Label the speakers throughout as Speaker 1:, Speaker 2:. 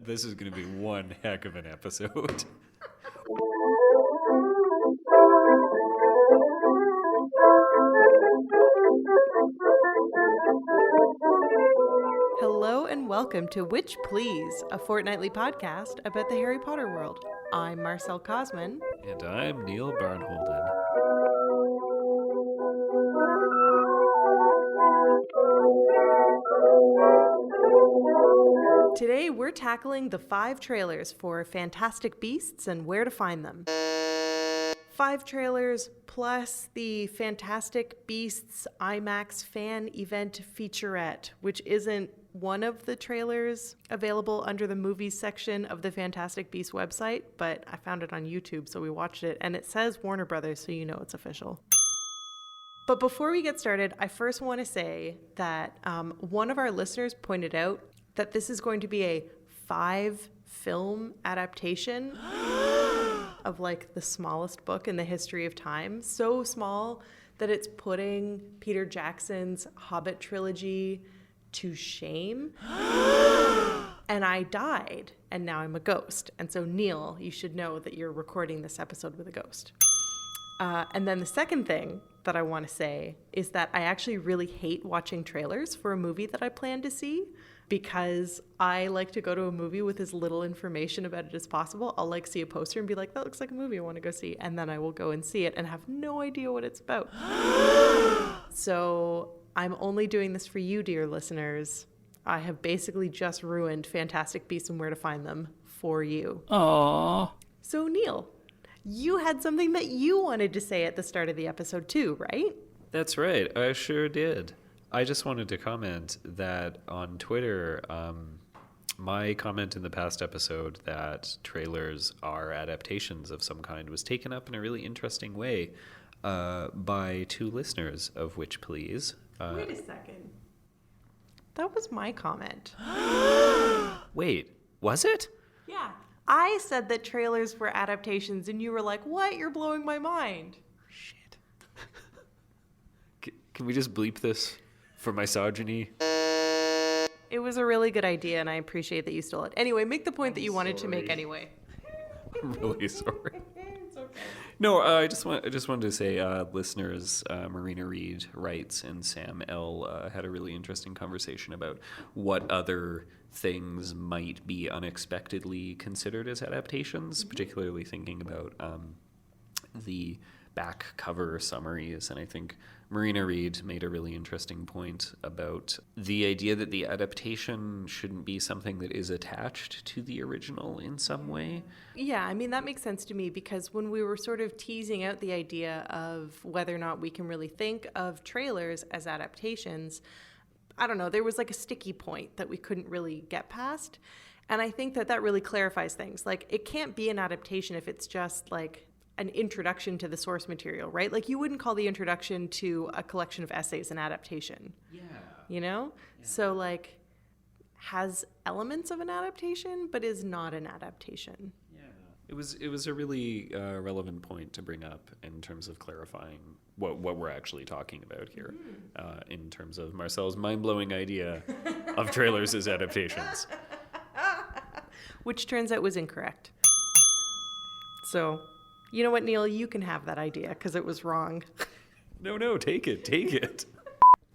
Speaker 1: This is going to be one heck of an episode.
Speaker 2: Hello and welcome to Witch Please, a fortnightly podcast about the Harry Potter world. I'm Marcelle Cosman.
Speaker 1: And I'm Neale Barnholden.
Speaker 2: Today we're tackling the 5 trailers for Fantastic Beasts and where to find them. 5 trailers plus the Fantastic Beasts IMAX fan event featurette, which isn't one of the trailers available under the movies section of the Fantastic Beasts website, but I found it on YouTube, so we watched it, and it says Warner Brothers, so you know it's official. But before we get started, I first want to say that one of our listeners pointed out that this is going to be a 5-film adaptation of like the smallest book in the history of time. So small that it's putting Peter Jackson's Hobbit trilogy to shame. And I died, and now I'm a ghost. And so, Neale, you should know that you're recording this episode with a ghost. And then the second thing that I want to say is that I actually really hate watching trailers for a movie that I plan to see, because I like to go to a movie with as little information about it as possible. I'll like see a poster and be like, that looks like a movie I want to go see. And then I will go and see it and have no idea what it's about. So I'm only doing this for you, dear listeners. I have basically just ruined Fantastic Beasts and Where to Find Them for you.
Speaker 1: Aww.
Speaker 2: So Neale, you had something that you wanted to say at the start of the episode too, right?
Speaker 1: That's right. I sure did. I just wanted to comment that on Twitter, my comment in the past episode that trailers are adaptations of some kind was taken up in a really interesting way by 2 listeners, of which please.
Speaker 2: Wait a second. That was my comment.
Speaker 1: Wait, was it?
Speaker 2: Yeah. I said that trailers were adaptations, and you were like, what? You're blowing my mind.
Speaker 1: Shit. Can we just bleep this for misogyny?
Speaker 2: It was a really good idea, and I appreciate that you stole it. Anyway, make the point that you wanted to make anyway.
Speaker 1: I'm really sorry.
Speaker 2: It's okay.
Speaker 1: No, I just wanted to say, listeners, Marina Reed writes, and Sam L. Had a really interesting conversation about what other things might be unexpectedly considered as adaptations, particularly thinking about the back cover summaries. And I think Marina Reed made a really interesting point about the idea that the adaptation shouldn't be something that is attached to the original in some way.
Speaker 2: Yeah, I mean, that makes sense to me, because when we were sort of teasing out the idea of whether or not we can really think of trailers as adaptations, I don't know, there was like a sticky point that we couldn't really get past. And I think that that really clarifies things. Like, it can't be an adaptation if it's just like an introduction to the source material, right? Like, you wouldn't call the introduction to a collection of essays an adaptation. Yeah. You know? Yeah. So, like, has elements of an adaptation, but is not an adaptation.
Speaker 1: Yeah. It was a really relevant point to bring up in terms of clarifying what we're actually talking about here, in terms of Marcelle's mind-blowing idea of trailers as adaptations.
Speaker 2: Which turns out was incorrect. So, you know what, Neale? You can have that idea, because it was wrong.
Speaker 1: No, take it.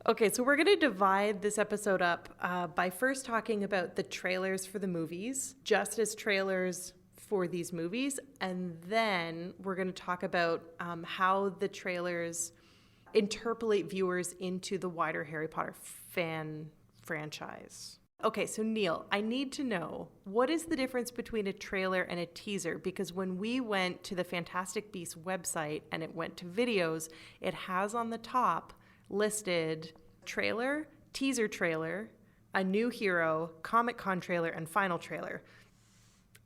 Speaker 2: Okay, so we're going to divide this episode up by first talking about the trailers for the movies, just as trailers for these movies, and then we're going to talk about how the trailers interpolate viewers into the wider Harry Potter fan franchise. Okay, so Neale, I need to know, what is the difference between a trailer and a teaser? Because when we went to the Fantastic Beasts website and it went to videos, it has on the top listed trailer, teaser trailer, a new hero, Comic-Con trailer, and final trailer.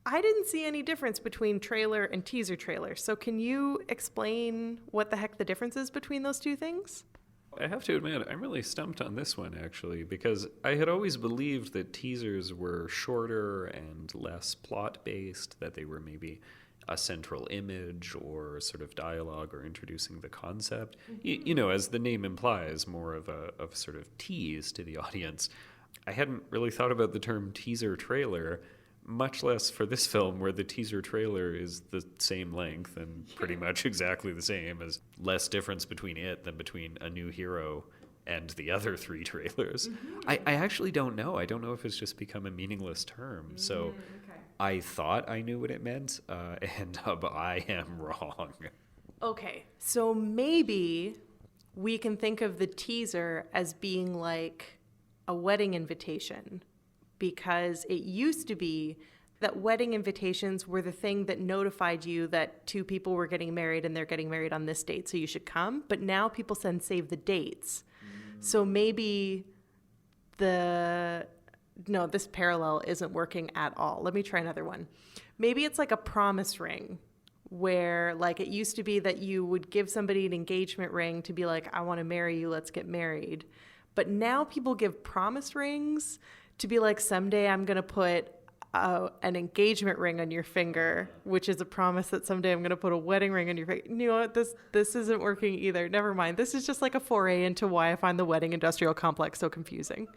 Speaker 2: I didn't see any difference between trailer and teaser trailer. So can you explain what the heck the difference is between those two things?
Speaker 1: I have to admit, I'm really stumped on this one, actually, because I had always believed that teasers were shorter and less plot-based, that they were maybe a central image or sort of dialogue or introducing the concept. Mm-hmm. You know, as the name implies, more of a sort of tease to the audience. I hadn't really thought about the term teaser trailer, much less for this film where the teaser trailer is the same length and pretty much exactly the same, as less difference between it than between A New Hero and the other 3 trailers. I actually don't know. I don't know if it's just become a meaningless term. So I thought I knew what it meant, and I am wrong.
Speaker 2: Okay, so maybe we can think of the teaser as being like a wedding invitation, because it used to be that wedding invitations were the thing that notified you that 2 people were getting married and they're getting married on this date, so you should come. But now people send save the dates. So maybe no, this parallel isn't working at all. Let me try another one. Maybe it's like a promise ring, where like it used to be that you would give somebody an engagement ring to be like, I want to marry you, let's get married. But now people give promise rings to be like, someday I'm going to put an engagement ring on your finger, which is a promise that someday I'm going to put a wedding ring on your finger. You know what? This isn't working either. Never mind. This is just like a foray into why I find the wedding industrial complex so confusing.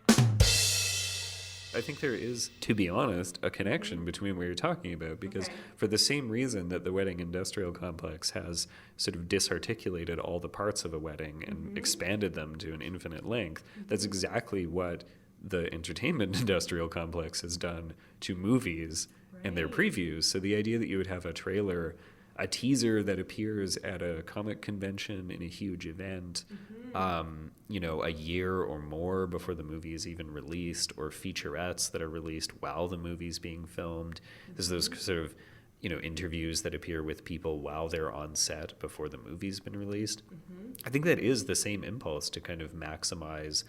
Speaker 1: I think there is, to be honest, a connection between what you're talking about, because for the same reason that the wedding industrial complex has sort of disarticulated all the parts of a wedding and expanded them to an infinite length, that's exactly what the entertainment industrial complex has done to movies and their previews. So the idea that you would have a trailer, a teaser that appears at a comic convention in a huge event, a year or more before the movie is even released, or featurettes that are released while the movie's being filmed. There's those sort of, interviews that appear with people while they're on set before the movie's been released. I think that is the same impulse to kind of maximize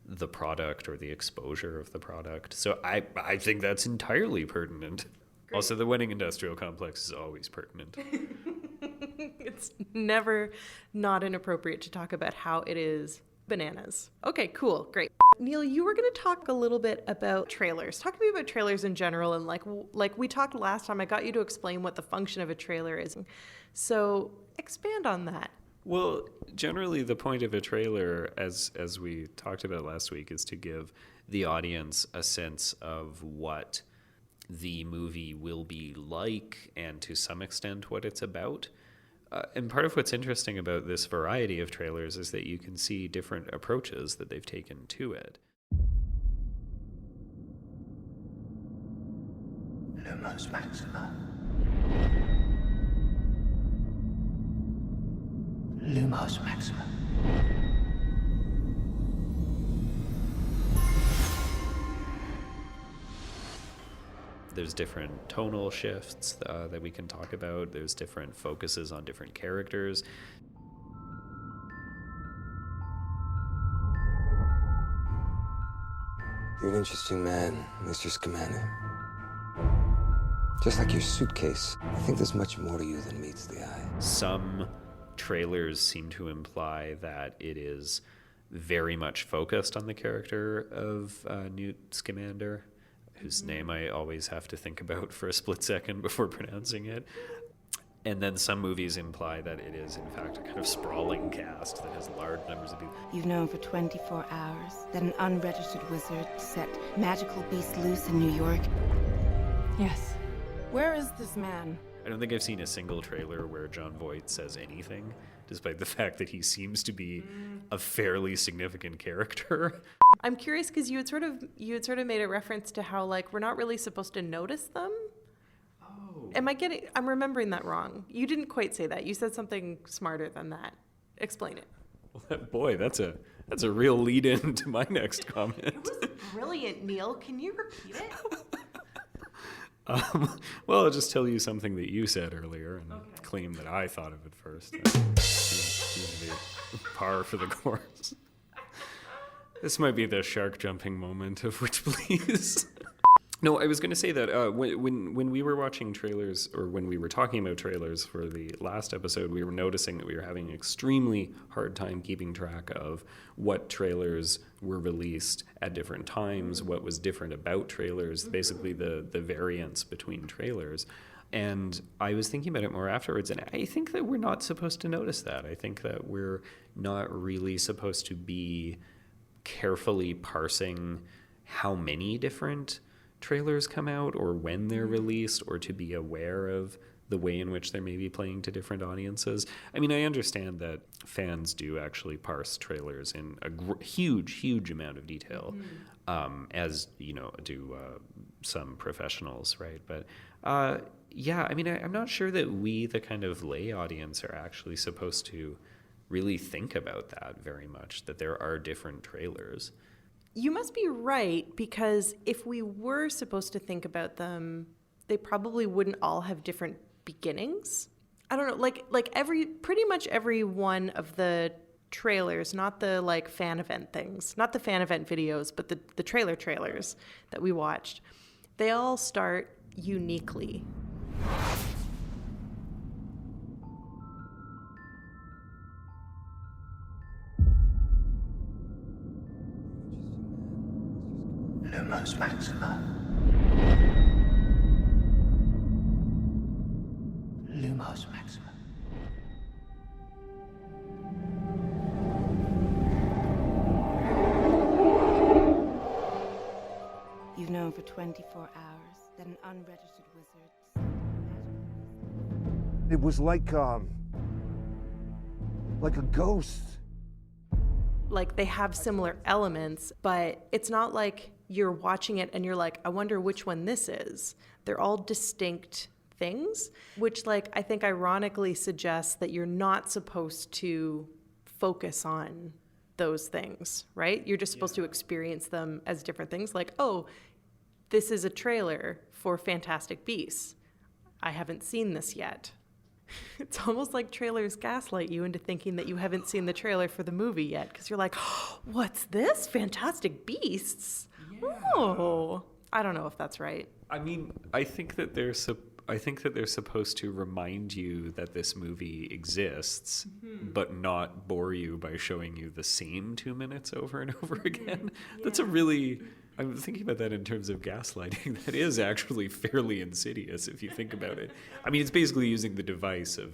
Speaker 1: the product or the exposure of the product. So I think that's entirely pertinent. Great. Also, the wedding industrial complex is always pertinent.
Speaker 2: It's never not inappropriate to talk about how it is bananas. Okay, cool, great. Neale, you were going to talk a little bit about trailers. Talk to me about trailers in general, and like we talked last time, I got you to explain what the function of a trailer is. So expand on that.
Speaker 1: Well, generally the point of a trailer, as we talked about last week, is to give the audience a sense of what the movie will be like, and to some extent what it's about. And part of what's interesting about this variety of trailers is that you can see different approaches that they've taken to it.
Speaker 3: Lumos Maxima. Lumos Maxima.
Speaker 1: There's different tonal shifts that we can talk about. There's different focuses on different characters.
Speaker 4: You're an interesting man, Mr. Scamander. Just like your suitcase, I think there's much more to you than meets the eye.
Speaker 1: Some trailers seem to imply that it is very much focused on the character of Newt Scamander, whose name I always have to think about for a split second before pronouncing it. And then some movies imply that it is, in fact, a kind of sprawling cast that has large numbers of people.
Speaker 5: You've known for 24 hours that an unregistered wizard set magical beasts loose in New York. Yes. Where is this man?
Speaker 1: I don't think I've seen a single trailer where Jon Voight says anything, despite the fact that he seems to be a fairly significant character.
Speaker 2: I'm curious because you had sort of made a reference to how like we're not really supposed to notice them. Oh. I'm remembering that wrong. You didn't quite say that. You said something smarter than that. Explain it.
Speaker 1: Well, boy, that's a real lead in to my next comment.
Speaker 2: It was brilliant, Neale. Can you repeat it?
Speaker 1: Well, I'll just tell you something that you said earlier and claim that I thought of it first. Seems to be par for the course. This might be the shark jumping moment of which please. No, I was going to say that when we were watching trailers, or when we were talking about trailers for the last episode, we were noticing that we were having an extremely hard time keeping track of what trailers were released at different times, what was different about trailers, basically the variance between trailers. And I was thinking about it more afterwards, and I think that we're not supposed to notice that. I think that we're not really supposed to be carefully parsing how many different trailers come out or when they're released, or to be aware of the way in which they're maybe playing to different audiences. I mean, I understand that fans do actually parse trailers in a huge amount of detail, as, do some professionals, right? But yeah, I mean, I'm not sure that we, the kind of lay audience, are actually supposed to really think about that very much, that there are different trailers.
Speaker 2: You must be right, because if we were supposed to think about them, they probably wouldn't all have different beginnings. I don't know, like pretty much every one of the trailers, not the like fan event things, not the fan event videos, but the trailers that we watched, they all start uniquely.
Speaker 3: Lumos Maxima. Lumos Maxima.
Speaker 5: You've known for 24 hours that an unregistered wizard sent magical...
Speaker 6: It was like a ghost.
Speaker 2: Like, they have similar elements, but it's not like you're watching it and you're like, I wonder which one this is. They're all distinct things, which, like, I think ironically suggests that you're not supposed to focus on those things, right? You're just supposed to experience them as different things. Like, oh, this is a trailer for Fantastic Beasts. I haven't seen this yet. It's almost like trailers gaslight you into thinking that you haven't seen the trailer for the movie yet, because you're like, oh, what's this? Fantastic Beasts? Yeah. Oh, I don't know if that's right.
Speaker 1: I mean, I think that they're supposed to remind you that this movie exists, but not bore you by showing you the same 2 minutes over and over again. Yeah. That's a really... I'm thinking about that in terms of gaslighting. That is actually fairly insidious if you think about it. I mean, it's basically using the device of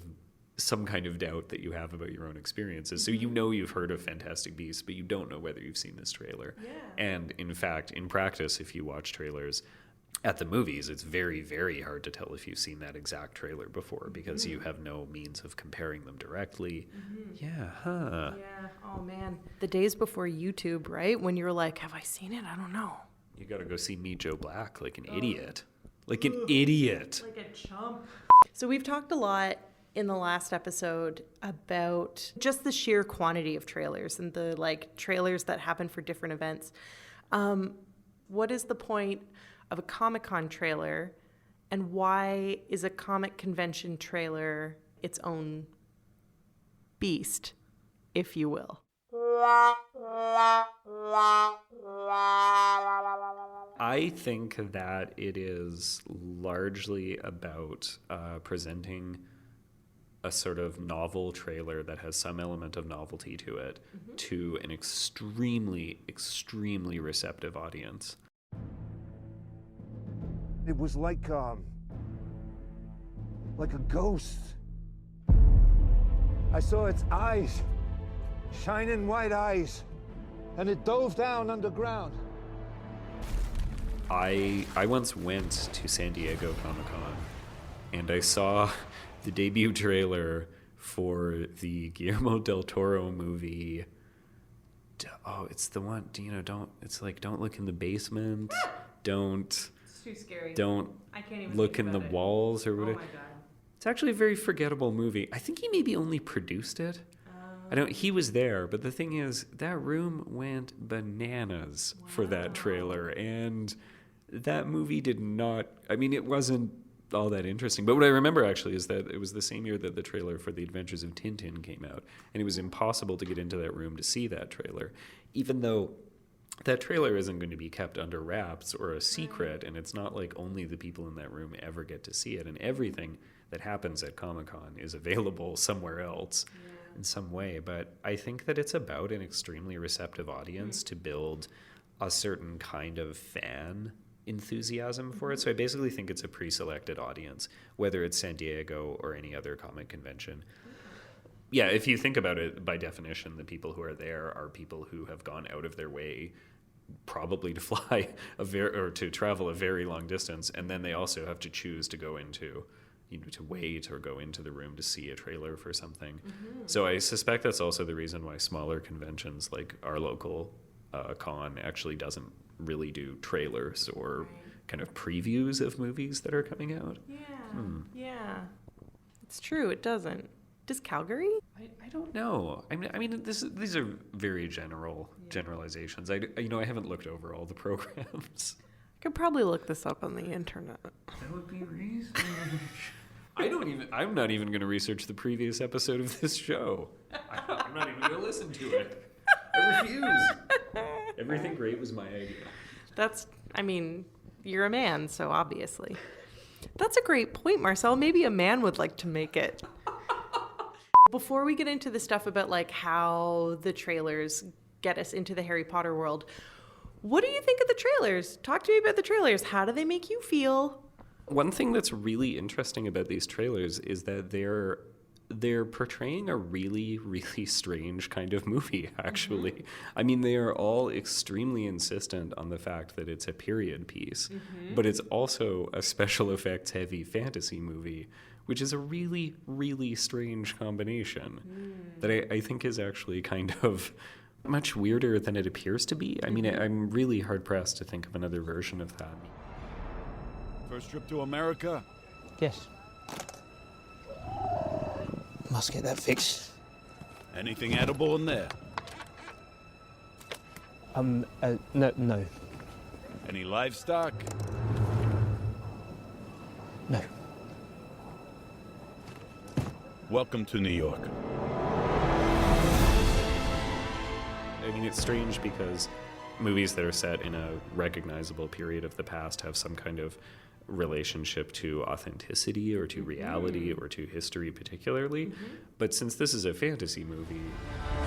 Speaker 1: some kind of doubt that you have about your own experiences. So you know you've heard of Fantastic Beasts, but you don't know whether you've seen this trailer. Yeah. And in fact, in practice, if you watch trailers at the movies, it's very, very hard to tell if you've seen that exact trailer before, because you have no means of comparing them directly. Yeah, huh. Yeah,
Speaker 2: oh man. The days before YouTube, right? When you're like, have I seen it? I don't know.
Speaker 1: You gotta go see Meet Joe Black like an idiot. Like an idiot.
Speaker 2: Like a chump. So we've talked a lot in the last episode about just the sheer quantity of trailers and the like trailers that happen for different events. What is the point of a Comic-Con trailer, and why is a comic convention trailer its own beast, if you will?
Speaker 1: I think that it is largely about presenting a sort of novel trailer that has some element of novelty to it to an extremely receptive audience.
Speaker 6: It was like a ghost. I saw its eyes, shining white eyes, and it dove down underground.
Speaker 1: I once went to San Diego Comic-Con, and I saw the debut trailer for the Guillermo del Toro movie. Oh, it's the one, don't look in the basement. Don't...
Speaker 2: Too scary.
Speaker 1: Don't
Speaker 2: I can't even
Speaker 1: look in the walls or whatever.
Speaker 2: Oh my god.
Speaker 1: It's actually a very forgettable movie. I think he maybe only produced it. He was there, but the thing is, that room went bananas for that trailer, and that movie did not... I mean, it wasn't all that interesting. But what I remember, actually, is that it was the same year that the trailer for The Adventures of Tintin came out, and it was impossible to get into that room to see that trailer, even though that trailer isn't going to be kept under wraps or a secret, and it's not like only the people in that room ever get to see it, and everything that happens at Comic-Con is available somewhere else in some way. But I think that it's about an extremely receptive audience to build a certain kind of fan enthusiasm for it. So I basically think it's a pre-selected audience, whether it's San Diego or any other comic convention. Yeah, if you think about it, by definition, the people who are there are people who have gone out of their way probably to fly or to travel a very long distance, and then they also have to choose to go into, to wait or go into the room to see a trailer for something. So I suspect that's also the reason why smaller conventions like our local con actually doesn't really do trailers or kind of previews of movies that are coming out.
Speaker 2: Yeah. It's true, it doesn't. Does Calgary?
Speaker 1: I don't know. I mean, these are very generalizations. I haven't looked over all the programs.
Speaker 2: I could probably look this up on the internet.
Speaker 1: That would be reasonable. I'm not even going to research the previous episode of this show. I'm not even going to listen to it. I refuse. Everything great was my idea.
Speaker 2: You're a man, so obviously. That's a great point, Marcel. Maybe a man would like to make it. Before we get into the stuff about like how the trailers get us into the Harry Potter world, what do you think of the trailers? Talk to me about the trailers. How do they make you feel?
Speaker 1: One thing that's really interesting about these trailers is that they're portraying a really, really strange kind of movie, actually. I mean, they are all extremely insistent on the fact that it's a period piece, but it's also a special effects heavy fantasy movie, which is a really, really strange combination that I think is actually kind of much weirder than it appears to be. I mean, I'm really hard-pressed to think of another version of that.
Speaker 7: First trip to America?
Speaker 3: Yes. Must get that fixed.
Speaker 7: Anything edible in there?
Speaker 3: No.
Speaker 7: Any livestock?
Speaker 3: No.
Speaker 7: Welcome to New York.
Speaker 1: I mean, it's strange because movies that are set in a recognizable period of the past have some kind of relationship to authenticity or to reality or to history particularly. But since this is a fantasy movie...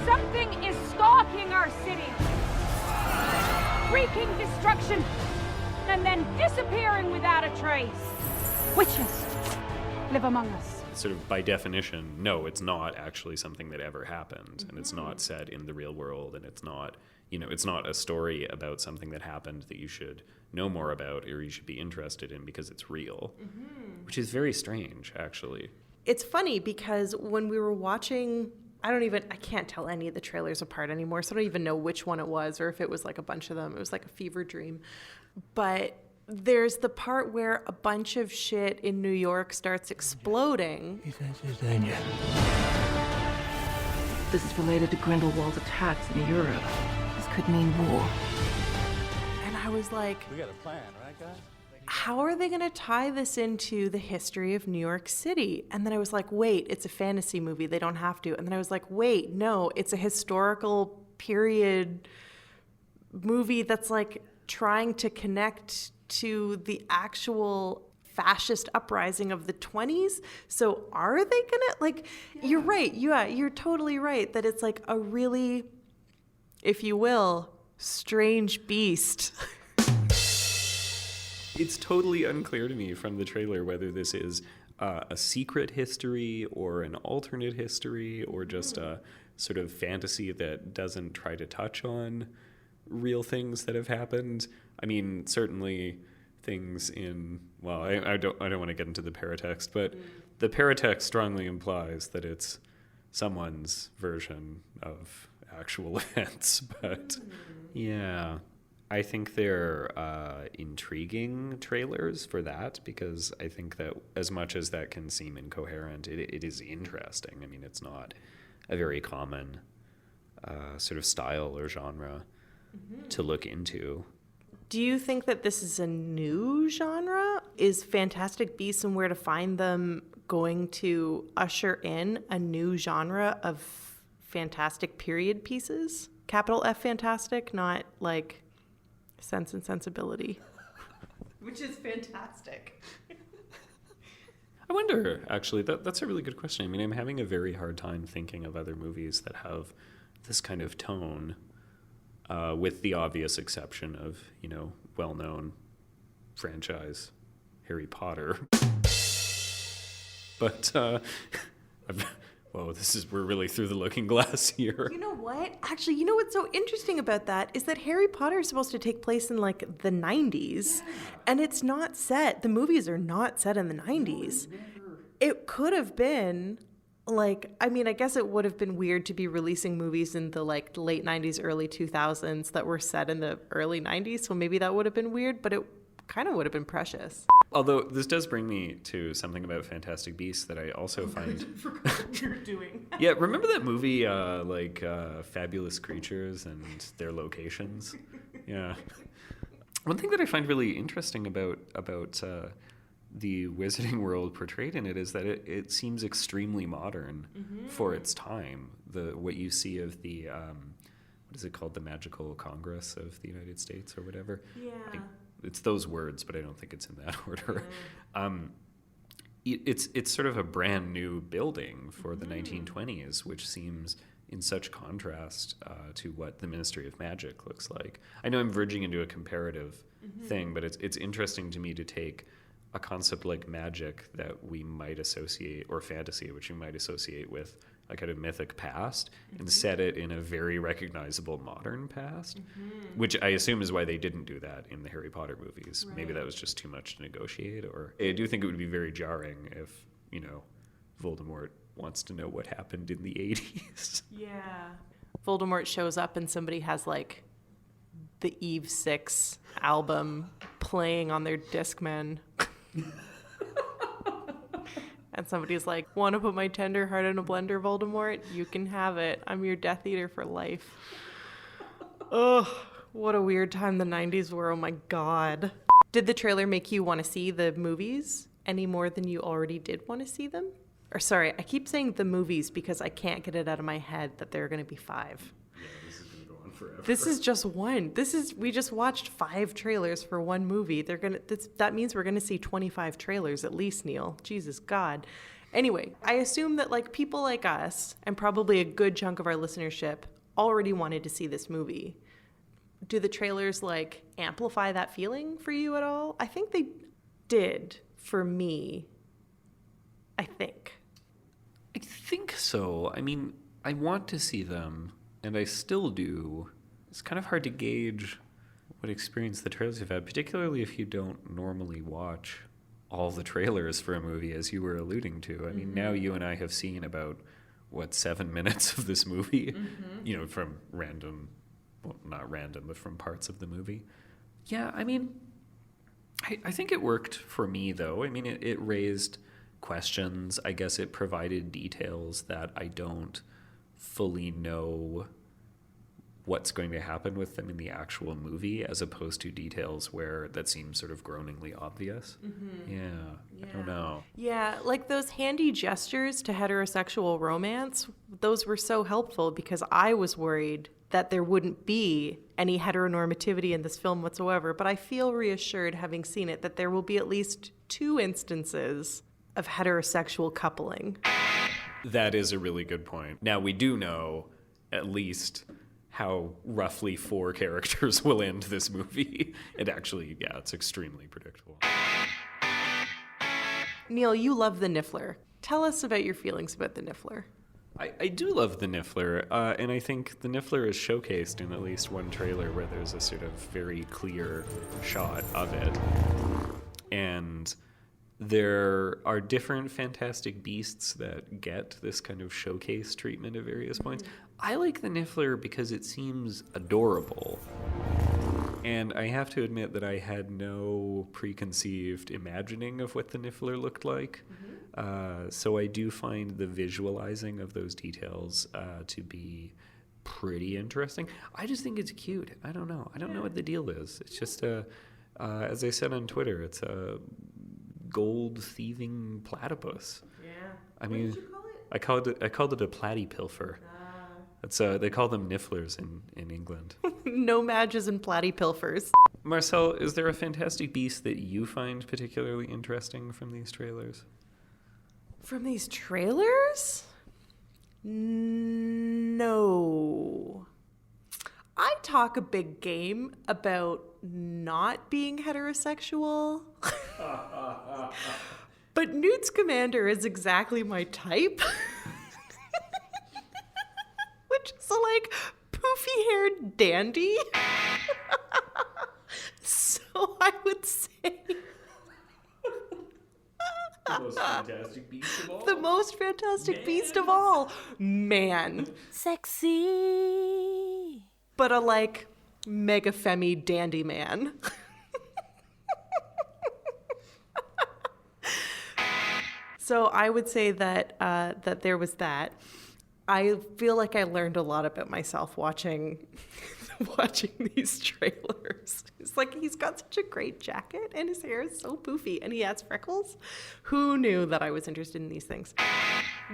Speaker 8: Something is stalking our city, wreaking destruction, and then disappearing without a trace. Witches live among us.
Speaker 1: Sort of by definition, no, it's not actually something that ever happened, and it's not set in the real world, and it's not, it's not a story about something that happened that you should know more about or you should be interested in because it's real, which is very strange, actually.
Speaker 2: It's funny because when we were watching, I can't tell any of the trailers apart anymore, so I don't even know which one it was or if it was like a bunch of them. It was like a fever dream. But there's the part where a bunch of shit in New York starts exploding.
Speaker 5: This is related to Grindelwald's attacks in Europe. This could mean war.
Speaker 2: And I was like,
Speaker 7: We got a plan, right, guys?
Speaker 2: how are they going to tie this into the history of New York City? And then I was like, wait, it's a fantasy movie. They don't have to. And then I was like, wait, no, it's a historical period movie that's like trying to connect to the actual fascist uprising of the 20s. So are they gonna you're right. Yeah, you're totally right that it's like a really, if you will, strange beast.
Speaker 1: It's totally unclear to me from the trailer whether this is a secret history or an alternate history or just a sort of fantasy that doesn't try to touch on real things that have happened. I mean, certainly things in, well, I don't want to get into the paratext, but the paratext strongly implies that it's someone's version of actual events. But yeah, I think they're intriguing trailers for that, because I think that as much as that can seem incoherent, it is interesting. I mean, it's not a very common sort of style or genre to look into.
Speaker 2: Do you think that this is a new genre? Is Fantastic Beasts and Where to Find Them going to usher in a new genre of fantastic period pieces? Capital F fantastic, not like Sense and Sensibility. Which is fantastic.
Speaker 1: I wonder, actually, that's a really good question. I mean, I'm having a very hard time thinking of other movies that have this kind of tone, with the obvious exception of, well-known franchise Harry Potter. But, Whoa, we're really through the looking glass here.
Speaker 2: You know what? Actually, you know what's so interesting about that is that Harry Potter is supposed to take place in like the 90s, and it's not set. The movies are not set in the 90s. It could have been like, I mean, I guess it would have been weird to be releasing movies in the like late 90s, early 2000s that were set in the early 90s. So maybe that would have been weird, but it kind of would have been precious.
Speaker 1: Although this does bring me to something about Fantastic Beasts that I also find.
Speaker 2: I forgot what you were doing.
Speaker 1: Yeah, remember that movie, Fabulous Creatures and Their Locations? Yeah. One thing that I find really interesting about the wizarding world portrayed in it is that it seems extremely modern for its time. What you see of the what is it called, the Magical Congress of the United States or whatever.
Speaker 2: Yeah.
Speaker 1: It's those words, but I don't think it's in that order. It's sort of a brand new building for the 1920s, which seems in such contrast to what the Ministry of Magic looks like. I know I'm verging into a comparative thing, but it's interesting to me to take a concept like magic that we might associate, or fantasy, which we might associate with a kind of mythic past, and set it in a very recognizable modern past, which I assume is why they didn't do that in the Harry Potter movies. Right. Maybe that was just too much to negotiate, or I do think it would be very jarring if, Voldemort wants to know what happened in the 80s.
Speaker 2: Yeah. Voldemort shows up and somebody has like the Eve 6 album playing on their Discman. And somebody's like, want to put my tender heart in a blender, Voldemort? You can have it. I'm your Death Eater for life. Ugh, what a weird time the 90s were. Oh my God. Did the trailer make you want to see the movies any more than you already did want to see them? Or sorry, I keep saying the movies because I can't get it out of my head that there are going to be 5.
Speaker 1: Yeah, this is going to go on forever.
Speaker 2: This is just one. We just watched 5 trailers for one movie. That means we're gonna see 25 trailers at least, Neil. Jesus God. Anyway, I assume that like people like us, and probably a good chunk of our listenership, already wanted to see this movie. Do the trailers like amplify that feeling for you at all? I think they did for me. I think
Speaker 1: so. I mean, I want to see them, and I still do. It's kind of hard to gauge what experience the trailers have had, particularly if you don't normally watch all the trailers for a movie, as you were alluding to. I mean, now you and I have seen about, 7 minutes of this movie, from random, well, not random, but from parts of the movie. Yeah, I mean, I think it worked for me, though. I mean, it raised questions. I guess it provided details that I don't fully know what's going to happen with them in the actual movie, as opposed to details where that seems sort of groaningly obvious. Yeah, I don't know.
Speaker 2: Yeah, like those handy gestures to heterosexual romance, those were so helpful because I was worried that there wouldn't be any heteronormativity in this film whatsoever, but I feel reassured, having seen it, that there will be at least 2 instances of heterosexual coupling.
Speaker 1: That is a really good point. Now, we do know at least how roughly 4 characters will end this movie. It actually, it's extremely predictable.
Speaker 2: Neil, you love the Niffler. Tell us about your feelings about the Niffler.
Speaker 1: I do love the Niffler, and I think the Niffler is showcased in at least one trailer where there's a sort of very clear shot of it. And there are different Fantastic Beasts that get this kind of showcase treatment at various points. I like the Niffler because it seems adorable. And I have to admit that I had no preconceived imagining of what the Niffler looked like. So I do find the visualizing of those details to be pretty interesting. I just think it's cute. I don't know. I don't know what the deal is. It's just, as I said on Twitter, it's a gold thieving platypus. Yeah. I mean, what did you call it? I called it a platypilfer. That's they call them Nifflers in England.
Speaker 2: No matches and platypilfers.
Speaker 1: Marcelle, is there a Fantastic Beast that you find particularly interesting from these trailers?
Speaker 2: From these trailers? No. I talk a big game about not being heterosexual. But Newt Scamander is exactly my type. dandy. So I would say
Speaker 1: The most fantastic beast of all.
Speaker 2: the most fantastic beast of all. Man.
Speaker 5: Sexy.
Speaker 2: But a like mega femi dandy man. So I would say that that there was that. I feel like I learned a lot about myself watching these trailers. It's like he's got such a great jacket and his hair is so poofy and he has freckles. Who knew that I was interested in these things?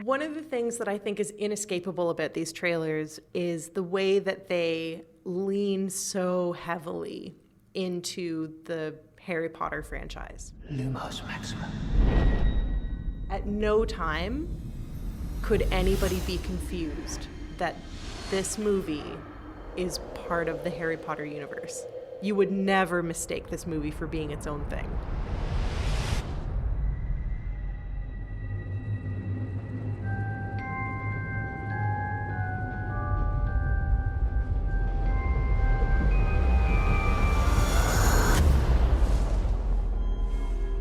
Speaker 2: One of the things that I think is inescapable about these trailers is the way that they lean so heavily into the Harry Potter franchise.
Speaker 3: Lumos Maxima.
Speaker 2: At no time could anybody be confused that this movie is part of the Harry Potter universe. You would never mistake this movie for being its own thing.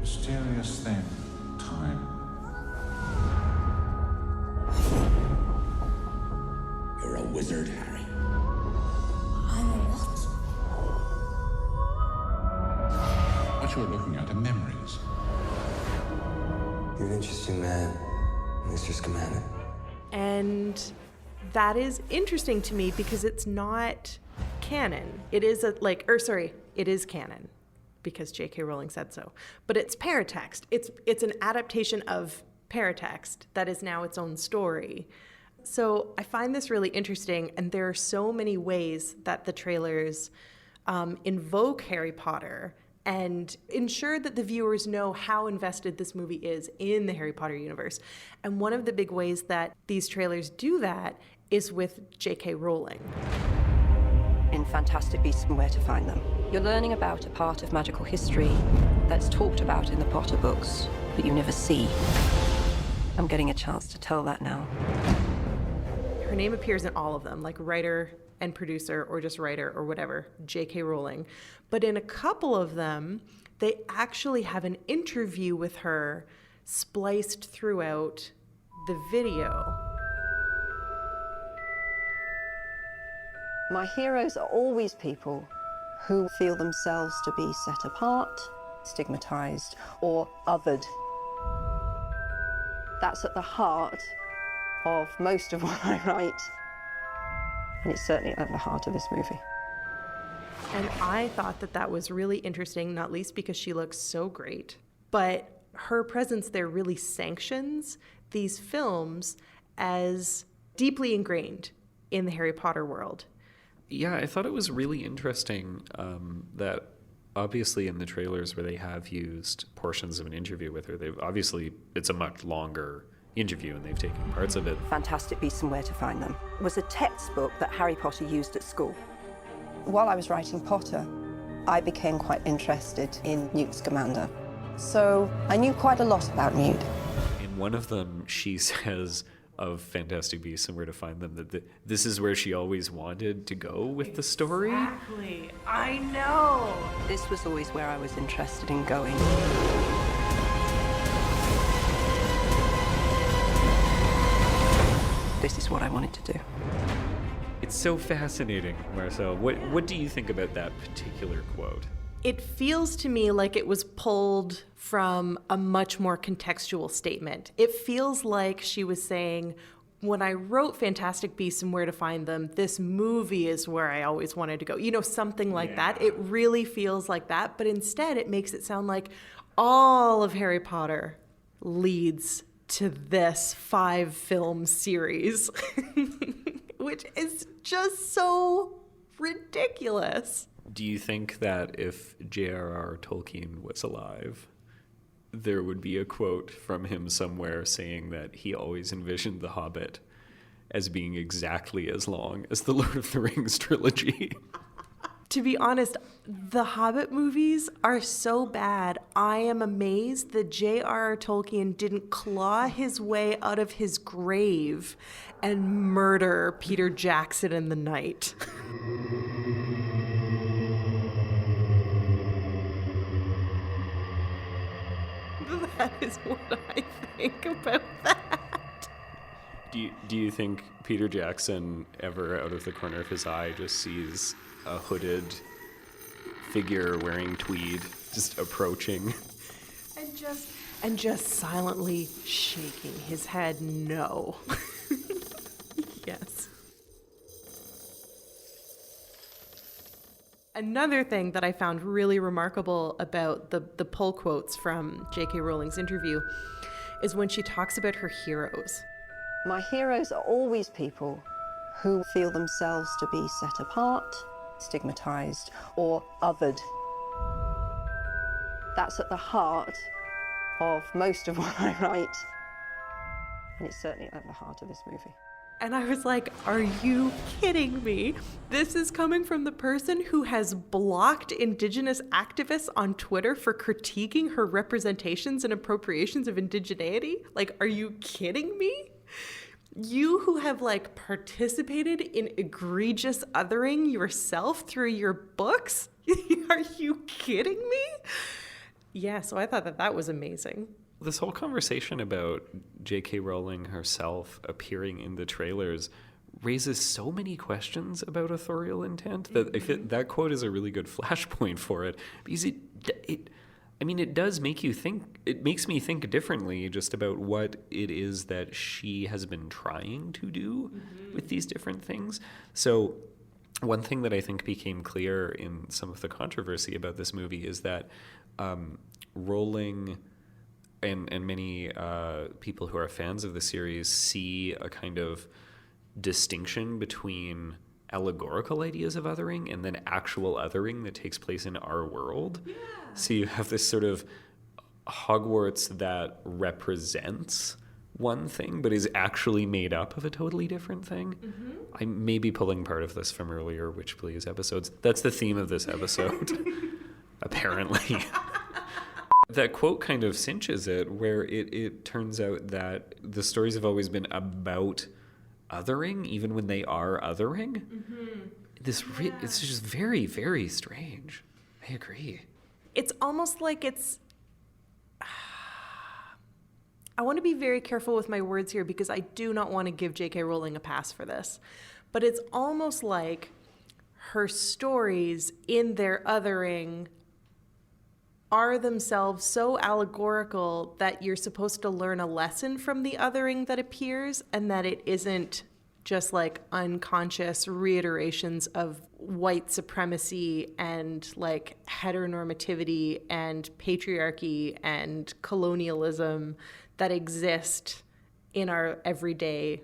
Speaker 6: Mysterious thing. Time.
Speaker 4: You're a wizard, Harry.
Speaker 9: I'm a what?
Speaker 10: What you're looking at are memories.
Speaker 4: You're an interesting man, Mr. Scamander.
Speaker 2: And that is interesting to me because it's not canon. It is it is canon because J.K. Rowling said so. But it's paratext. It's an adaptation of paratext that is now its own story. So I find this really interesting, and there are so many ways that the trailers invoke Harry Potter and ensure that the viewers know how invested this movie is in the Harry Potter universe. And one of the big ways that these trailers do that is with J.K. Rowling.
Speaker 11: In Fantastic Beasts and Where to Find Them, you're learning about a part of magical history that's talked about in the Potter books, but you never see. I'm getting a chance to tell that now.
Speaker 2: Her name appears in all of them, like writer and producer, or just writer or whatever, J.K. Rowling. But in a couple of them, they actually have an interview with her spliced throughout the video.
Speaker 11: My heroes are always people who feel themselves to be set apart, stigmatized, or othered. That's at the heart of most of what I write. And it's certainly at the heart of this movie.
Speaker 2: And I thought that that was really interesting, not least because she looks so great. But her presence there really sanctions these films as deeply ingrained in the Harry Potter world.
Speaker 1: Yeah, I thought it was really interesting that obviously in the trailers where they have used portions of an interview with her, it's a much longer interview and they've taken parts of it.
Speaker 11: Fantastic Beasts and Where to Find Them was a textbook that Harry Potter used at school. While I was writing Potter, I became quite interested in Newt Scamander. So I knew quite a lot about Newt.
Speaker 1: In one of them, she says of Fantastic Beasts and Where to Find Them that this is where she always wanted to go with the story.
Speaker 2: Exactly. I know.
Speaker 11: This was always where I was interested in going. This is what I wanted to do.
Speaker 1: It's so fascinating, Marcelle. What do you think about that particular quote?
Speaker 2: It feels to me like it was pulled from a much more contextual statement. It feels like she was saying, when I wrote Fantastic Beasts and Where to Find Them, this movie is where I always wanted to go. You know, something like that. It really feels like that. But instead, it makes it sound like all of Harry Potter leads to this 5-film series, which is just so ridiculous.
Speaker 1: Do you think that if J.R.R. Tolkien was alive, there would be a quote from him somewhere saying that he always envisioned The Hobbit as being exactly as long as the Lord of the Rings trilogy?
Speaker 2: To be honest, the Hobbit movies are so bad. I am amazed that J.R.R. Tolkien didn't claw his way out of his grave and murder Peter Jackson in the night. That is what I think about that.
Speaker 1: Do you think Peter Jackson ever, out of the corner of his eye, just sees a hooded figure wearing tweed just approaching?
Speaker 2: And just silently shaking his head no. Yes. Another thing that I found really remarkable about the pull quotes from J.K. Rowling's interview is when she talks about her heroes.
Speaker 11: My heroes are always people who feel themselves to be set apart, stigmatized, or othered. That's at the heart of most of what I write. And it's certainly at the heart of this movie.
Speaker 2: And I was like, are you kidding me? This is coming from the person who has blocked Indigenous activists on Twitter for critiquing her representations and appropriations of indigeneity? Like, are you kidding me? You who have like participated in egregious othering yourself through your books? Are you kidding me? Yeah, so I thought that was amazing.
Speaker 1: This whole conversation about J.K. Rowling herself appearing in the trailers raises so many questions about authorial intent that I feel that quote is a really good flashpoint for it, because it does make you think. It makes me think differently just about what it is that she has been trying to do with these different things. So one thing that I think became clear in some of the controversy about this movie is that Rowling and many people who are fans of the series see a kind of distinction between allegorical ideas of othering and then actual othering that takes place in our world. Yeah. So you have this sort of Hogwarts that represents one thing but is actually made up of a totally different thing. I may be pulling part of this from earlier Witch Please episodes. That's the theme of this episode, apparently. That quote kind of cinches it, where it turns out that the stories have always been about othering, even when they are othering. It's just very, very strange. I agree.
Speaker 2: It's almost like it's... I want to be very careful with my words here because I do not want to give J.K. Rowling a pass for this. But it's almost like her stories in their othering are themselves so allegorical that you're supposed to learn a lesson from the othering that appears, and that it isn't just like unconscious reiterations of white supremacy and like heteronormativity and patriarchy and colonialism that exist in our everyday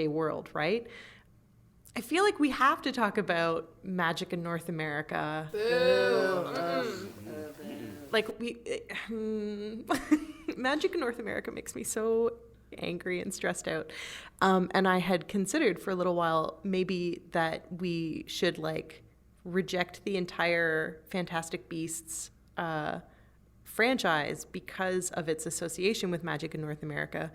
Speaker 2: world, right? I feel like we have to talk about magic in North America. Magic in North America makes me so angry and stressed out. And I had considered for a little while maybe that we should like reject the entire Fantastic Beasts franchise because of its association with magic in North America.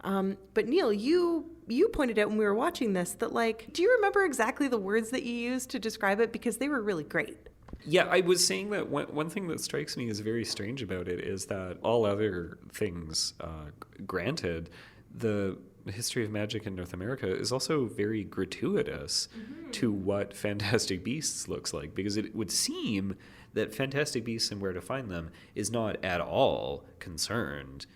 Speaker 2: But Neale, you pointed out when we were watching this that like, do you remember exactly the words that you used to describe it? Because they were really great.
Speaker 1: Yeah, I was saying that one thing that strikes me as very strange about it is that all other things granted, the history of magic in North America is also very gratuitous to what Fantastic Beasts looks like, because it would seem that Fantastic Beasts and Where to Find Them is not at all concerned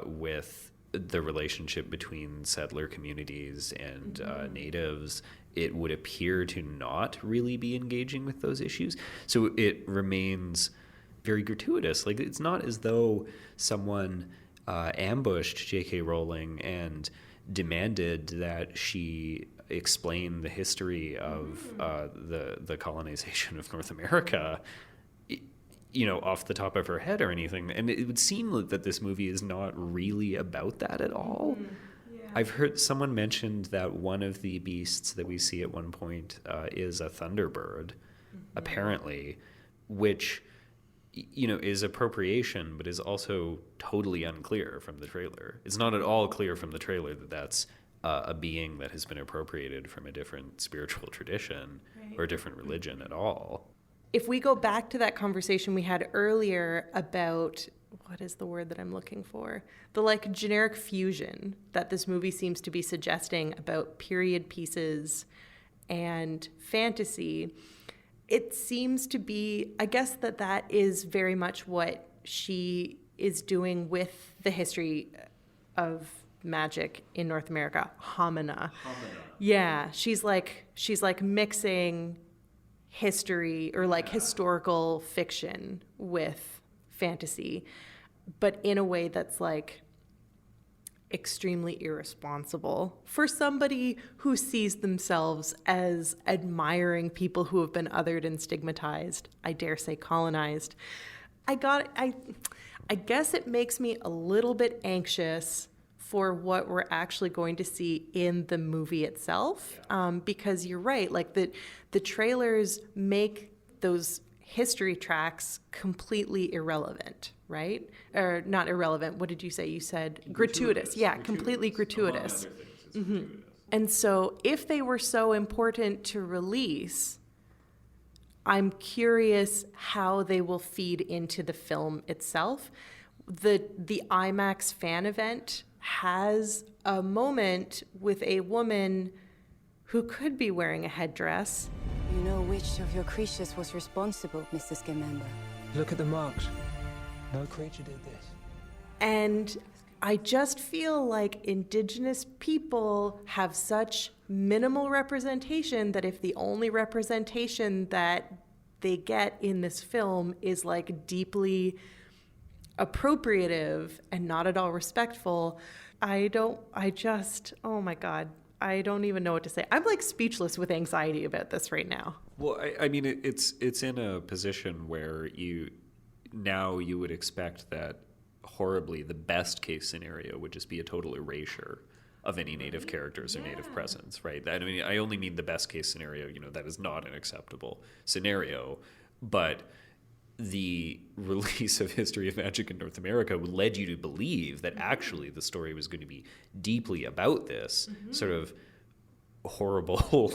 Speaker 1: with the relationship between settler communities and natives. It would appear to not really be engaging with those issues. So it remains very gratuitous. Like, it's not as though someone ambushed J.K. Rowling and demanded that she explain the history of the colonization of North America, off the top of her head or anything. And it would seem that this movie is not really about that at all. I've heard someone mentioned that one of the beasts that we see at one point is a thunderbird, apparently, which, is appropriation, but is also totally unclear from the trailer. It's not at all clear from the trailer that that's a being that has been appropriated from a different spiritual tradition or a different religion at all.
Speaker 2: If we go back to that conversation we had earlier about what is the word that I'm looking for? The like generic fusion that this movie seems to be suggesting about period pieces and fantasy. It seems to be, I guess that is very much what she is doing with the history of magic in North America. Homina. Yeah, she's like mixing history or like historical fiction with fantasy, but in a way that's like extremely irresponsible for somebody who sees themselves as admiring people who have been othered and stigmatized, I dare say colonized. I guess it makes me a little bit anxious for what we're actually going to see in the movie itself, because you're right, like the trailers make those history tracks completely irrelevant, right? Or not irrelevant, what did you say? You said gratuitous. Yeah, completely gratuitous. Mm-hmm. And so if they were so important to release, I'm curious how they will feed into the film itself. The IMAX fan event has a moment with a woman who could be wearing a headdress.
Speaker 5: You know which of your creatures was responsible, Mr. Scamander.
Speaker 3: Look at the marks. No creature did this.
Speaker 2: And I just feel like Indigenous people have such minimal representation that if the only representation that they get in this film is like deeply appropriative and not at all respectful, oh my God, I don't even know what to say. I'm like speechless with anxiety about this right now.
Speaker 1: Well, I mean, it's in a position where you would expect that horribly the best case scenario would just be a total erasure of any native characters or native presence, right? I mean, I only mean the best case scenario, that is not an acceptable scenario, but the release of History of Magic in North America led you to believe that actually the story was going to be deeply about this sort of horrible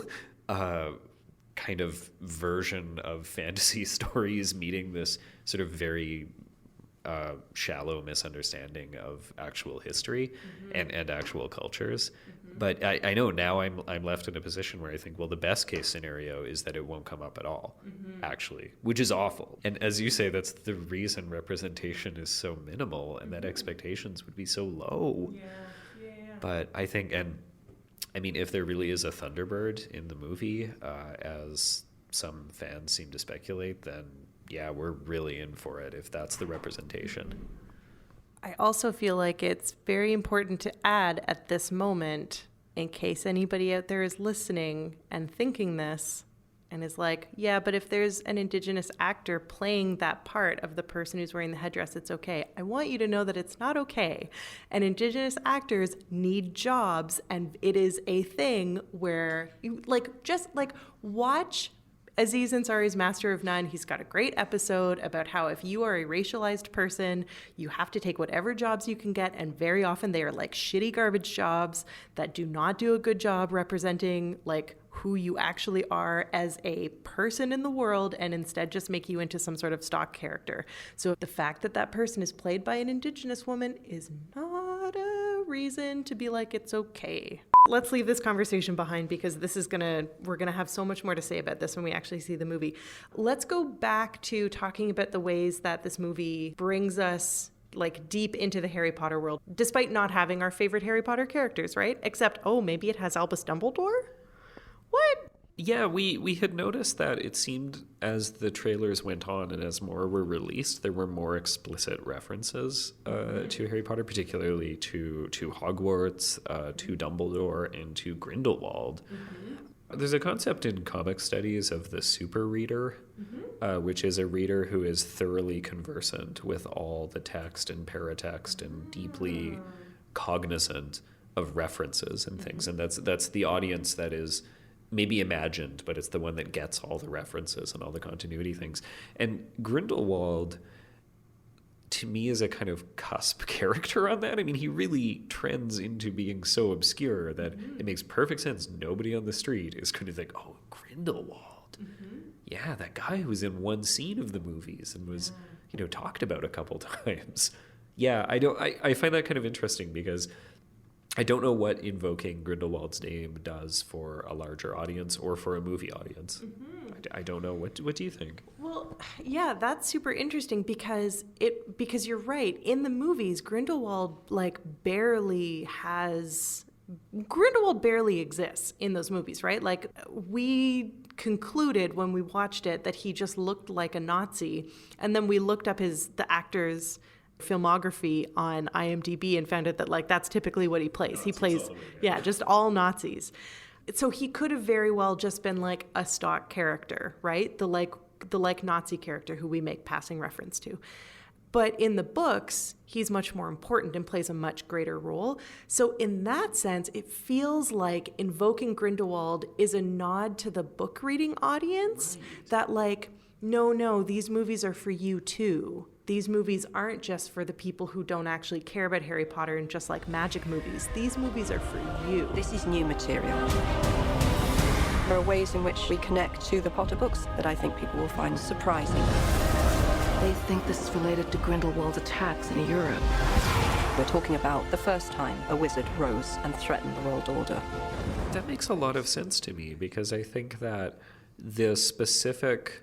Speaker 1: kind of version of fantasy stories meeting this sort of very shallow misunderstanding of actual history and actual cultures. But I know now I'm left in a position where I think, well, the best case scenario is that it won't come up at all, actually, which is awful. And as you say, that's the reason representation is so minimal and that expectations would be so low. Yeah. But I think, and I mean, if there really is a Thunderbird in the movie, as some fans seem to speculate, then yeah, we're really in for it if that's the representation.
Speaker 2: I also feel like it's very important to add at this moment, in case anybody out there is listening and thinking this and is like, yeah, but if there's an Indigenous actor playing that part of the person who's wearing the headdress, it's okay. I want you to know that it's not okay. And Indigenous actors need jobs, and it is a thing where you just watch Aziz Ansari's Master of None. He's got a great episode about how if you are a racialized person, you have to take whatever jobs you can get, and very often they are like shitty garbage jobs that do not do a good job representing like who you actually are as a person in the world, and instead just make you into some sort of stock character. So the fact that that person is played by an Indigenous woman is not a reason to be like it's okay. Let's leave this conversation behind because we're gonna have so much more to say about this when we actually see the movie. Let's go back to talking about the ways that this movie brings us like deep into the Harry Potter world, despite not having our favorite Harry Potter characters, right? Except, maybe it has Albus Dumbledore? What?
Speaker 1: Yeah, we had noticed that it seemed as the trailers went on and as more were released, there were more explicit references to Harry Potter, particularly to Hogwarts, to Dumbledore, and to Grindelwald. There's a concept in comic studies of the super reader, which is a reader who is thoroughly conversant with all the text and paratext and deeply cognizant of references and things. And that's the audience that is maybe imagined, but it's the one that gets all the references and all the continuity things. And Grindelwald, to me, is a kind of cusp character on that. I mean, he really trends into being so obscure that it makes perfect sense. Nobody on the street is going to think, oh, Grindelwald. Yeah, that guy who was in one scene of the movies and was, talked about a couple times. Yeah, I find that kind of interesting because I don't know what invoking Grindelwald's name does for a larger audience or for a movie audience. I don't know. What do you think?
Speaker 2: Well, yeah, that's super interesting because you're right. In the movies, Grindelwald barely exists in those movies, right? Like, we concluded when we watched it that he just looked like a Nazi, and then we looked up the actor's filmography on IMDb and found out that that's typically what he plays. He plays just all Nazis. So he could have very well just been like a stock character, right? The Nazi character who we make passing reference to. But in the books, he's much more important and plays a much greater role. So in that sense, it feels like invoking Grindelwald is a nod to the book reading audience, that no, these movies are for you too. These movies aren't just for the people who don't actually care about Harry Potter and just like magic movies. These movies are for you.
Speaker 11: This is new material. There are ways in which we connect to the Potter books that I think people will find surprising.
Speaker 5: They think this is related to Grindelwald's attacks in Europe.
Speaker 11: We're talking about the first time a wizard rose and threatened the world order.
Speaker 1: That makes a lot of sense to me because I think that the specific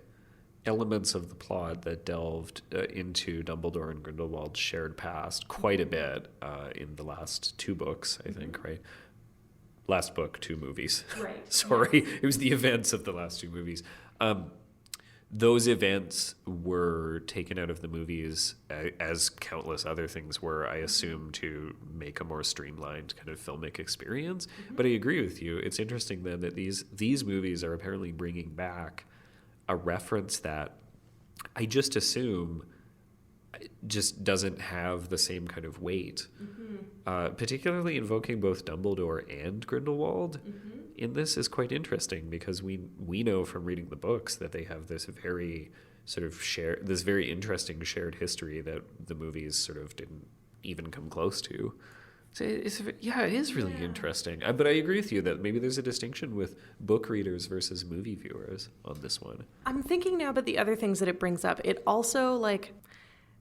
Speaker 1: elements of the plot that delved into Dumbledore and Grindelwald's shared past quite a bit in the last 2 books, I think, right? Last book, 2 movies.
Speaker 2: Right.
Speaker 1: Sorry, it was the events of the last 2 movies. Those events were taken out of the movies as countless other things were, I assume, to make a more streamlined kind of filmic experience. But I agree with you. It's interesting then that these movies are apparently bringing back a reference that I just assume just doesn't have the same kind of weight. Particularly invoking both Dumbledore and Grindelwald in this is quite interesting because we know from reading the books that they have this very sort of this very interesting shared history that the movies sort of didn't even come close to. So it is really interesting. But I agree with you that maybe there's a distinction with book readers versus movie viewers on this one.
Speaker 2: I'm thinking now about the other things that it brings up. It also,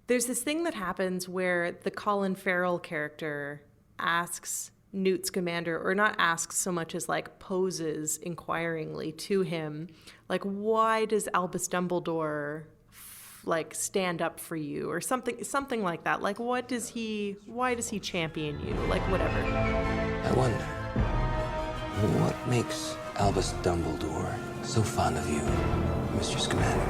Speaker 2: there's this thing that happens where the Colin Farrell character asks Newt Scamander, or not asks so much as poses inquiringly to him, why does Albus Dumbledore stand up for you, or something like that. Why does he champion you? Whatever.
Speaker 4: I wonder, what makes Albus Dumbledore so fond of you, Mr. Scamander?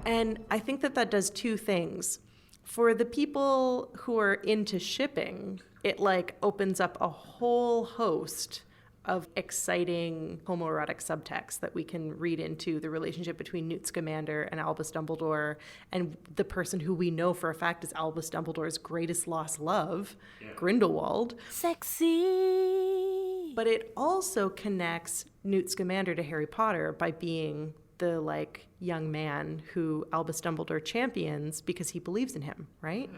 Speaker 2: And I think that does 2 things. For the people who are into shipping, it opens up a whole host of exciting homoerotic subtext that we can read into the relationship between Newt Scamander and Albus Dumbledore, and the person who we know for a fact is Albus Dumbledore's greatest lost love, Grindelwald.
Speaker 5: Sexy!
Speaker 2: But it also connects Newt Scamander to Harry Potter by being the young man who Albus Dumbledore champions because he believes in him, right?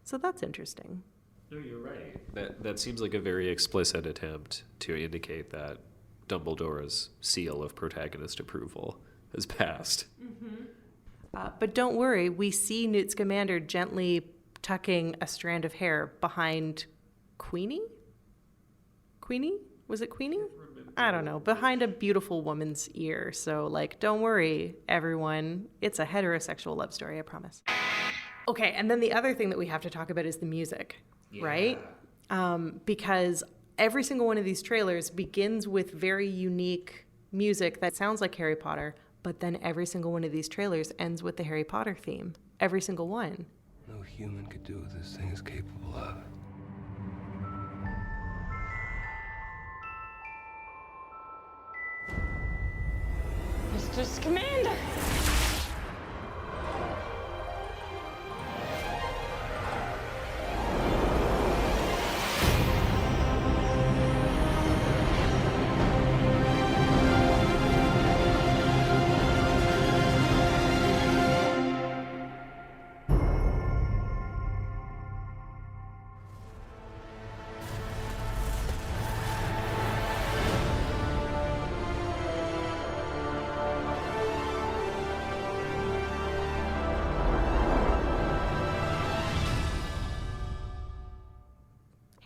Speaker 2: So that's interesting.
Speaker 1: No, you're right. That seems like a very explicit attempt to indicate that Dumbledore's seal of protagonist approval has passed.
Speaker 2: But don't worry, we see Newt Scamander gently tucking a strand of hair behind Queenie? Queenie? Was it Queenie? I don't know. Behind a beautiful woman's ear. So, don't worry, everyone. It's a heterosexual love story, I promise. Okay, and then the other thing that we have to talk about is the music. Right? Because every single one of these trailers begins with very unique music that sounds like Harry Potter, but then every single one of these trailers ends with the Harry Potter theme. Every single one.
Speaker 4: No human could do what this thing is capable of.
Speaker 8: Mr. Scamander!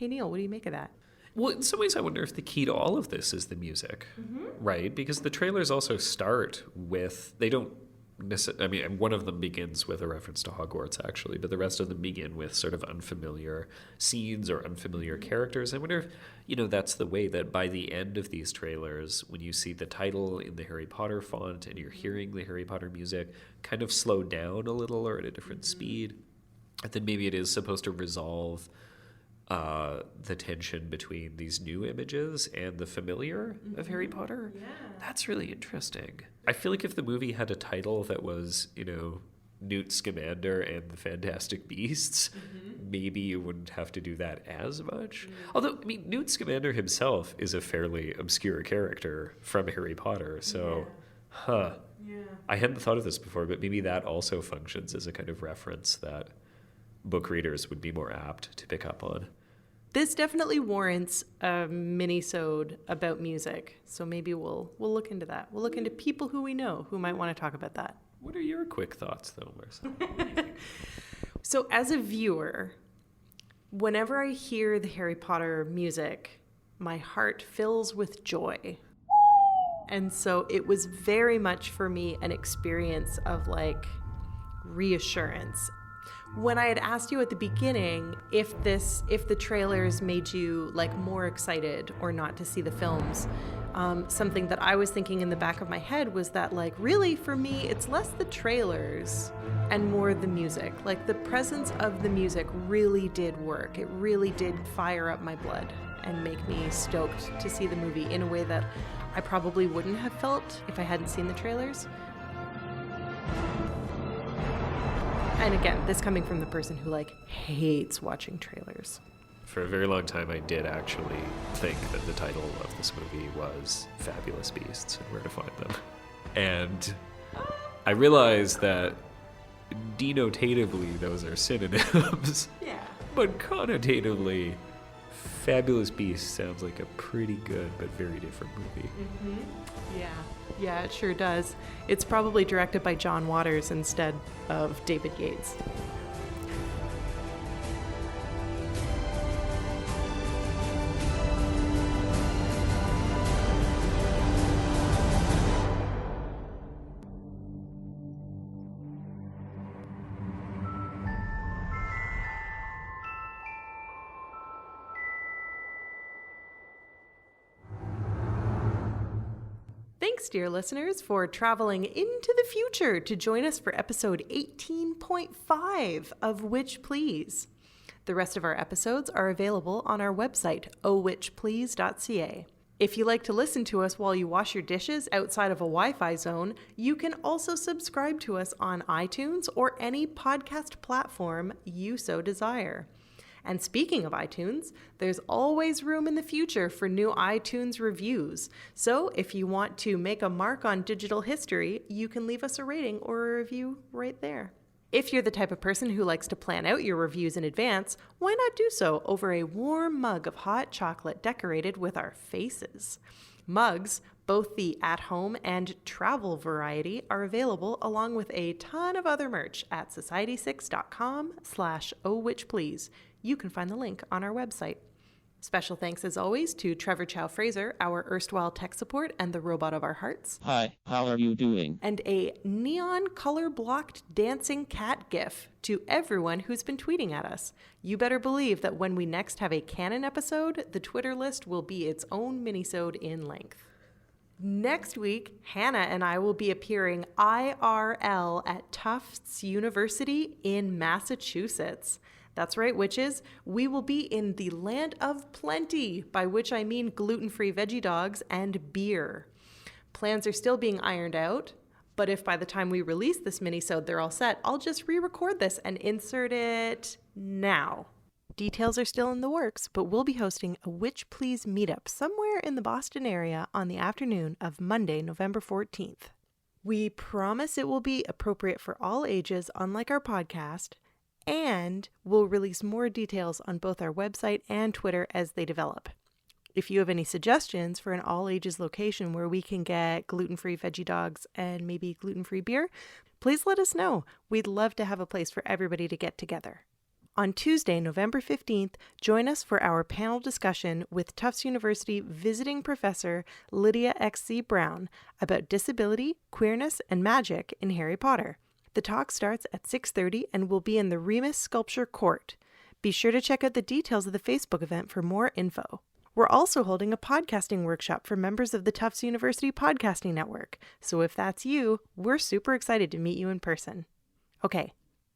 Speaker 2: Hey, Neil, what do you make of that?
Speaker 1: Well, in some ways, I wonder if the key to all of this is the music, right? Because the trailers also start with, they don't necessarily, I mean, one of them begins with a reference to Hogwarts, actually, but the rest of them begin with sort of unfamiliar scenes or unfamiliar characters. I wonder if, that's the way that by the end of these trailers, when you see the title in the Harry Potter font and you're hearing the Harry Potter music kind of slow down a little or at a different speed, and then maybe it is supposed to resolve the tension between these new images and the familiar of Harry Potter. Yeah. That's really interesting. I feel like if the movie had a title that was, Newt Scamander and the Fantastic Beasts, maybe you wouldn't have to do that as much. Although, I mean, Newt Scamander himself is a fairly obscure character from Harry Potter, so, Yeah. I hadn't thought of this before, but maybe that also functions as a kind of reference that book readers would be more apt to pick up on.
Speaker 2: This definitely warrants a mini-sode about music, so maybe we'll look into that. We'll look into people who we know who might want to talk about that.
Speaker 1: What are your quick thoughts, though, Marcelle?
Speaker 2: So as a viewer, whenever I hear the Harry Potter music, my heart fills with joy. And so it was very much for me an experience of reassurance. When I had asked you at the beginning if the trailers made you more excited or not to see the films, something that I was thinking in the back of my head was that really for me it's less the trailers and more the music. The presence of the music really did work. It really did fire up my blood and make me stoked to see the movie in a way that I probably wouldn't have felt if I hadn't seen the trailers. And again, this coming from the person who hates watching trailers.
Speaker 1: For a very long time, I did actually think that the title of this movie was Fabulous Beasts and Where to Find Them. And I realized that denotatively those are synonyms. Yeah. But connotatively, Fabulous Beasts sounds like a pretty good but very different movie. Yeah, it sure does. It's probably directed by John Waters instead of David Yates. Thanks, dear listeners, for traveling into the future to join us for episode 18.5 of Witch Please. The rest of our episodes are available on our website, owitchplease.ca. If you like to listen to us while you wash your dishes outside of a Wi-Fi zone, you can also subscribe to us on iTunes or any podcast platform you so desire. And speaking of iTunes, there's always room in the future for new iTunes reviews. So if you want to make a mark on digital history, you can leave us a rating or a review right there. If you're the type of person who likes to plan out your reviews in advance, why not do so over a warm mug of hot chocolate decorated with our faces? Mugs, both the at-home and travel variety, are available along with a ton of other merch at society6.com/ohwitchplease. You can find the link on our website. Special thanks, as always, to Trevor Chow Fraser, our erstwhile tech support and the robot of our hearts.
Speaker 12: Hi, how are you doing?
Speaker 2: And a neon color-blocked dancing cat gif to everyone who's been tweeting at us. You better believe that when we next have a canon episode, the Twitter list will be its own minisode in length. Next week, Hannah and I will be appearing IRL at Tufts University in Massachusetts. That's right, witches. We will be in the land of plenty, by which I mean gluten-free veggie dogs and beer. Plans are still being ironed out, but if by the time we release this minisode they're all set, I'll just re-record this and insert it now. Details are still in the works, but we'll be hosting a Witch Please meetup somewhere in the Boston area on the afternoon of Monday, November 14th. We promise it will be appropriate for all ages, unlike our podcast, and we'll release more details on both our website and Twitter as they develop. If you have any suggestions for an all-ages location where we can get gluten-free veggie dogs and maybe gluten-free beer, please let us know. We'd love to have a place for everybody to get together. On Tuesday, November 15th, join us for our panel discussion with Tufts University visiting professor Lydia X.C. Brown about disability, queerness, and magic in Harry Potter. The talk starts at 6:30 and will be in the Remus Sculpture Court. Be sure to check out the details of the Facebook event for more info. We're also holding a podcasting workshop for members of the Tufts University Podcasting Network, so if that's you, we're super excited to meet you in person. Okay,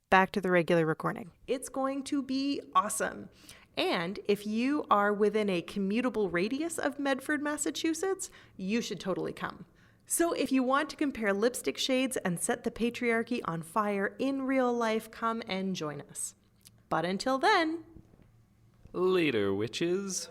Speaker 2: back to the regular recording. It's going to be awesome. And if you are within a commutable radius of Medford, Massachusetts, you should totally come. So if you want to compare lipstick shades and set the patriarchy on fire in real life, come and join us. But until then...
Speaker 1: Later, witches.